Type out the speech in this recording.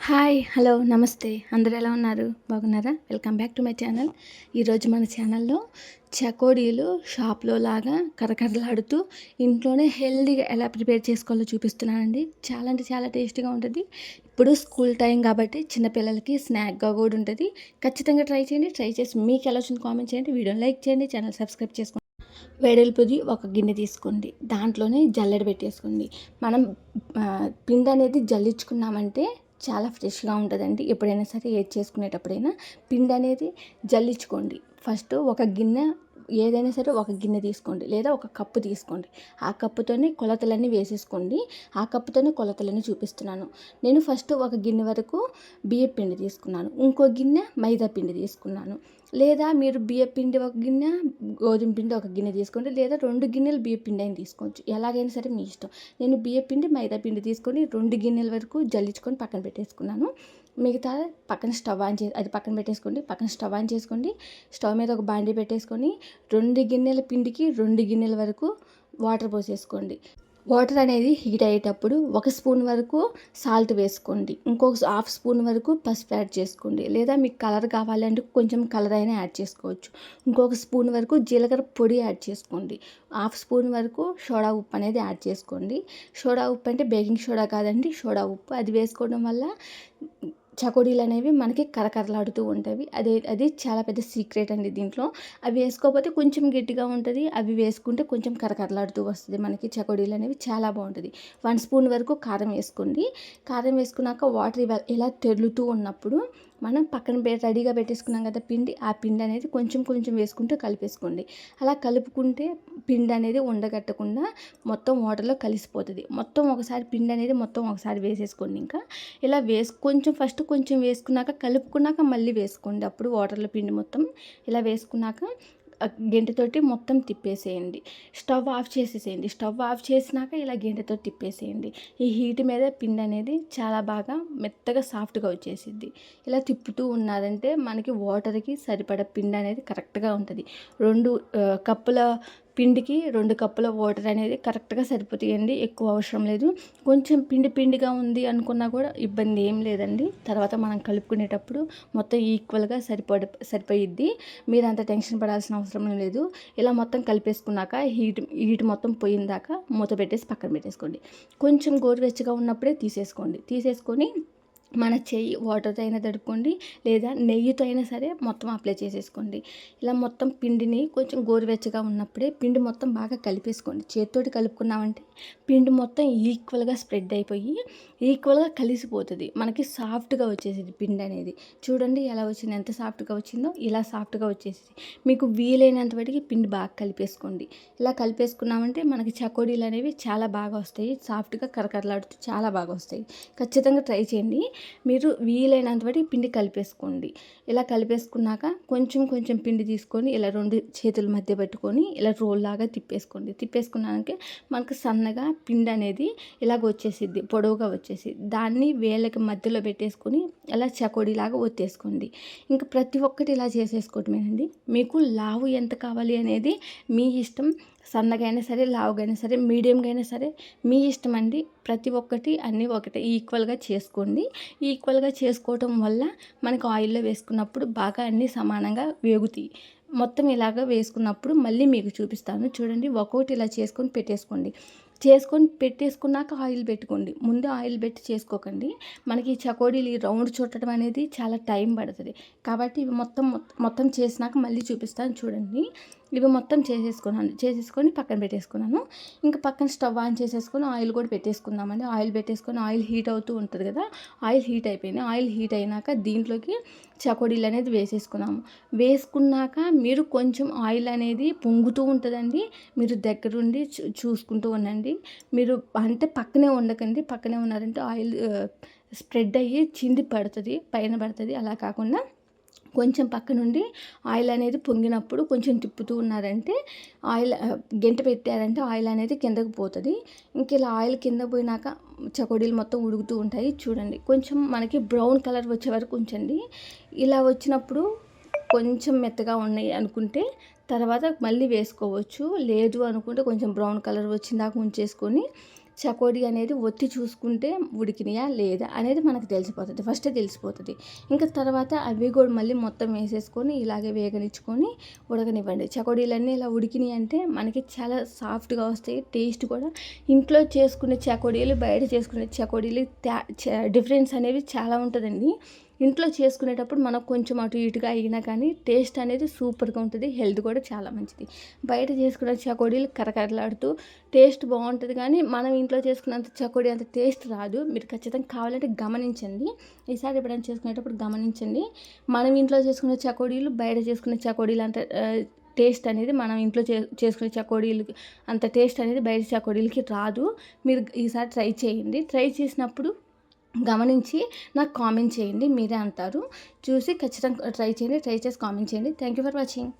Hi hello నమస్తే అందరూ ఎలా ఉన్నారు బాగున్నారా welcome back to my channel. ఈరోజు మన ఛానల్లో చకోడీలు షాప్లో లాగా కరకరలాడుతూ ఇంట్లోనే హెల్దీగా ఎలా ప్రిపేర్ చేసుకోవాలో చూపిస్తున్నానండి. చాలా అంటే చాలా టేస్టీగా ఉంటుంది. ఇప్పుడు స్కూల్ టైం కాబట్టి చిన్నపిల్లలకి స్నాక్గా కూడా ఉంటుంది. ఖచ్చితంగా ట్రై చేయండి. ట్రై చేసి మీకు ఎలా వచ్చింది కామెంట్ చేయండి. వీడియోని లైక్ చేయండి, ఛానల్ సబ్స్క్రైబ్ చేసుకోండి. వెడల్పుది ఒక గిన్నె తీసుకోండి, దాంట్లోనే జల్లెడ పెట్టేసుకోండి. మనం పిండి అనేది జల్లించుకున్నామంటే చాలా ఫ్రెష్గా ఉంటుందండి. ఎప్పుడైనా సరే ఏది చేసుకునేటప్పుడైనా పిండి అనేది జల్లించుకోండి. ఫస్ట్ ఒక గిన్నె ఏదైనా సరే ఒక గిన్నె తీసుకోండి, లేదా ఒక కప్పు తీసుకోండి. ఆ కప్పుతోనే కొలతలన్నీ వేసేసుకోండి. ఆ కప్పుతోనే కొలతలన్నీ చూపిస్తున్నాను. నేను ఫస్ట్ ఒక గిన్నె వరకు బియ్యం పిండి తీసుకున్నాను, ఇంకో గిన్నె మైదా పిండి తీసుకున్నాను. లేదా మీరు బియ్యం పిండి ఒక గిన్నె, గోధుమ పిండి ఒక గిన్నె తీసుకోండి, లేదా 2 గిన్నెలు బియ్యం పిండి అయినా తీసుకోవచ్చు. ఎలాగైనా సరే మీ ఇష్టం. నేను బియ్యం పిండి మైదా పిండి తీసుకొని 2 గిన్నెల వరకు జల్లించుకొని పక్కన పెట్టేసుకున్నాను. మిగతా పక్కన స్టవ్ ఆన్ చేసి అది పక్కన పెట్టేసుకోండి. పక్కన స్టవ్ ఆన్ చేసుకోండి. స్టవ్ మీద ఒక బాండీ పెట్టేసుకొని 2 గిన్నెల పిండికి 2 గిన్నెల వరకు వాటర్ పోసేసుకోండి. వాటర్ అనేది హీట్ అయ్యేటప్పుడు 1 స్పూన్ వరకు సాల్ట్ వేసుకోండి, ఇంకొక హాఫ్ స్పూన్ వరకు పసుపు యాడ్ చేసుకోండి. లేదా మీకు కలర్ కావాలంటే కొంచెం కలర్ అయినా యాడ్ చేసుకోవచ్చు. ఇంకొక స్పూన్ వరకు జీలకర్ర పొడి యాడ్ చేసుకోండి. హాఫ్ స్పూన్ వరకు సోడా ఉప్పు అనేది యాడ్ చేసుకోండి. సోడా ఉప్పు అంటే బేకింగ్ సోడా కాదండి, సోడా ఉప్పు. అది వేసుకోవడం వల్ల చకోడీలు అనేవి మనకి కరకరలాడుతూ ఉంటాయి. అది చాలా పెద్ద సీక్రెట్ అండి దీంట్లో. అవి వేసుకోకపోతే కొంచెం గట్టిగా ఉంటుంది, అవి వేసుకుంటే కొంచెం కరకరలాడుతూ వస్తుంది. మనకి చకోడీలు అనేవి చాలా బాగుంటుంది. 1 స్పూన్ వరకు కారం వేసుకోండి. కారం వేసుకున్నాక వాటర్ ఇలా తెరులుతూ ఉన్నప్పుడు మనం పక్కన రెడీగా పెట్టేసుకున్నాం కదా పిండి, ఆ పిండి అనేది కొంచెం కొంచెం వేసుకుంటూ కలిపేసుకోండి. అలా కలుపుకుంటే పిండి అనేది ఉండగట్టకుండా మొత్తం వాటర్లో కలిసిపోతుంది. మొత్తం ఒకసారి పిండి అనేది మొత్తం ఒకసారి వేసేసుకోండి. ఇంకా ఇలా ఫస్ట్ కొంచెం వేసుకున్నాక కలుపుకున్నాక మళ్ళీ వేసుకోండి. అప్పుడు వాటర్లో పిండి మొత్తం ఇలా వేసుకున్నాక గెంటెతోటి మొత్తం తిప్పేసేయండి. స్టవ్ ఆఫ్ చేసేసేయండి. స్టవ్ ఆఫ్ చేసినాక ఇలా గెంటెతో తిప్పేసేయండి. ఈ హీట్ మీద పిండి అనేది చాలా బాగా మెత్తగా సాఫ్ట్గా వచ్చేసిద్ది. ఇలా తిప్పుతూ ఉన్నారంటే మనకి వాటర్కి సరిపడ పిండి అనేది కరెక్ట్గా ఉంటుంది. 2 కప్పుల పిండికి 2 కప్పుల వాటర్ అనేది కరెక్ట్గా సరిపోతాయండి. ఎక్కువ అవసరం లేదు. కొంచెం పిండిగా ఉంది అనుకున్నా కూడా ఇబ్బంది ఏం లేదండి. తర్వాత మనం కలుపుకునేటప్పుడు మొత్తం ఈక్వల్గా సరిపోయిద్ది. మీరు అంత టెన్షన్ పడాల్సిన అవసరం లేదు. ఇలా మొత్తం కలిపేసుకున్నాక హీట్ మొత్తం పోయిందాక మూత పెట్టేసి పక్కన పెట్టేసుకోండి. కొంచెం గోరువెచ్చగా ఉన్నప్పుడే తీసేసుకొని మన చెయ్యి వాటర్తో అయినా తడుపుకోండి, లేదా నెయ్యితో అయినా సరే మొత్తం అప్లై చేసేసుకోండి. ఇలా మొత్తం పిండిని కొంచెం గోరువెచ్చగా ఉన్నప్పుడే పిండి మొత్తం బాగా కలిపేసుకోండి. చేతితోటి కలుపుకున్నామంటే పిండి మొత్తం ఈక్వల్గా స్ప్రెడ్ అయిపోయి ఈక్వల్గా కలిసిపోతుంది. మనకి సాఫ్ట్గా వచ్చేసింది పిండి అనేది. చూడండి ఎలా వచ్చింది, ఎంత సాఫ్ట్గా వచ్చిందో. ఇలా సాఫ్ట్గా వచ్చేసింది. మీకు వీలైనంత వాటికి పిండి బాగా కలిపేసుకోండి. ఇలా కలిపేసుకున్నామంటే మనకి చకోడీలు అనేవి చాలా బాగా వస్తాయి. సాఫ్ట్గా కరకరలాడుతూ చాలా బాగా వస్తాయి. ఖచ్చితంగా ట్రై చేయండి. మీరు వీలైనంత వాటికి పిండి కలిపేసుకోండి. ఇలా కలిపేసుకున్నాక కొంచెం కొంచెం పిండి తీసుకొని ఇలా 2 చేతుల మధ్య పెట్టుకొని ఇలా రోల్ లాగా తిప్పేసుకున్నాక మనకు సన్నగా పిండి అనేది ఇలాగ వచ్చేసిద్ది, పొడవుగా వచ్చేసి దాన్ని వేళ్ళకి మధ్యలో పెట్టేసుకొని ఇలా చకోడీలాగా ఒత్తేసుకోండి. ఇంకా ప్రతి ఒక్కటి ఇలా చేసేసుకోవటమేనండి. మీకు లావు ఎంత కావాలి అనేది మీ ఇష్టం. సన్నగా అయినా సరే, లావుగా అయినా సరే, మీడియంగా అయినా సరే మీ ఇష్టం అండి. ప్రతి ఒక్కటి అన్నీ ఒకటే ఈక్వల్గా చేసుకోండి. ఈక్వల్గా చేసుకోవటం వల్ల మనకు ఆయిల్లో వేసుకున్నప్పుడు బాగా అన్నీ సమానంగా వేగుతాయి. మొత్తం ఇలాగ వేసుకున్నప్పుడు మళ్ళీ మీకు చూపిస్తాను చూడండి. ఒక్కొక్కటి ఇలా పెట్టేసుకున్నాక ఆయిల్ పెట్టుకోండి. ముందు ఆయిల్ పెట్టి చేసుకోకండి. మనకి ఈ చకోడీలు ఈ రౌండ్ చుట్టడం అనేది చాలా టైం పడుతుంది. కాబట్టి ఇవి మొత్తం చేసినాక మళ్ళీ చూపిస్తాను చూడండి. ఇవి మొత్తం చేసేసుకొని పక్కన పెట్టేసుకున్నాను. ఇంకా పక్కన స్టవ్ ఆన్ చేసేసుకొని ఆయిల్ కూడా పెట్టేసుకుందామండి. ఆయిల్ పెట్టేసుకొని ఆయిల్ హీట్ అవుతూ ఉంటుంది కదా, ఆయిల్ హీట్ అయిపోయింది. ఆయిల్ హీట్ అయినాక దీంట్లోకి చకోడీలు అనేది వేసుకున్నాక మీరు కొంచెం ఆయిల్ అనేది పొంగుతూ ఉంటుందండి. మీరు దగ్గరుండి చూసుకుంటూ ఉండండి. మీరు అంటే పక్కనే ఉండకండి. పక్కనే ఉన్నారంటే ఆయిల్ స్ప్రెడ్ అయ్యి చింది పడుతుంది, పైన పడుతుంది. అలా కాకుండా కొంచెం పక్క నుండి ఆయిల్ అనేది పొంగినప్పుడు కొంచెం తిప్పుతూ ఉన్నారంటే గెంట పెట్టారంటే ఆయిల్ అనేది కిందకు పోతుంది. ఇంక ఇలా ఆయిల్ కింద పోయినాక చకోడీలు మొత్తం ఉడుకుతూ ఉంటాయి. చూడండి కొంచెం మనకి బ్రౌన్ కలర్ వచ్చే వరకు ఉంచండి. ఇలా వచ్చినప్పుడు కొంచెం మెత్తగా ఉన్నాయి అనుకుంటే తర్వాత మళ్ళీ వేసుకోవచ్చు. లేదు అనుకుంటే కొంచెం బ్రౌన్ కలర్ వచ్చిందాక ఉంచేసుకొని చకోడీ అనేది ఒత్తి చూసుకుంటే ఉడికినాయా లేదా అనేది మనకు తెలిసిపోతుంది, ఫస్టే తెలిసిపోతుంది. ఇంకా తర్వాత అవి కూడా మళ్ళీ మొత్తం వేసేసుకొని ఇలాగే వేగనిచ్చుకొని ఉడకనివ్వండి. చకోడీలన్నీ ఇలా ఉడికినాయి అంటే మనకి చాలా సాఫ్ట్గా వస్తాయి. టేస్ట్ కూడా ఇంట్లో చేసుకునే చకోడీలు బయట చేసుకునే చకోడీలు డిఫరెన్స్ అనేవి చాలా ఉంటుందండి. ఇంట్లో చేసుకునేటప్పుడు మనకు కొంచెం అటు ఇటుగా అయినా కానీ టేస్ట్ అనేది సూపర్గా ఉంటుంది, హెల్త్ కూడా చాలా మంచిది. బయట చేసుకునే చకోడీలు కరకరలాడుతూ టేస్ట్ బాగుంటుంది కానీ మనం ఇంట్లో చేసుకున్నంత చకోడీ అంత టేస్ట్ రాదు. మీరు ఖచ్చితంగా కావాలంటే గమనించండి, ఈసారి ఎప్పుడైనా చేసుకునేటప్పుడు గమనించండి. మనం ఇంట్లో చేసుకునే చకోడీలు బయట చేసుకునే చకోడీలు అంత టేస్ట్ అనేది మనం ఇంట్లో చేసుకునే చకోడీలకి అంత టేస్ట్ అనేది బయట చకోడీలకి రాదు. మీరు ఈసారి ట్రై చేయండి. ట్రై చేసినప్పుడు గమనించి నాకు కామెంట్ చేయండి, మీరే అంటారు. చూసి ఖచ్చితంగా ట్రై చేయండి, ట్రై చేసి కామెంట్ చేయండి. Thank you for watching.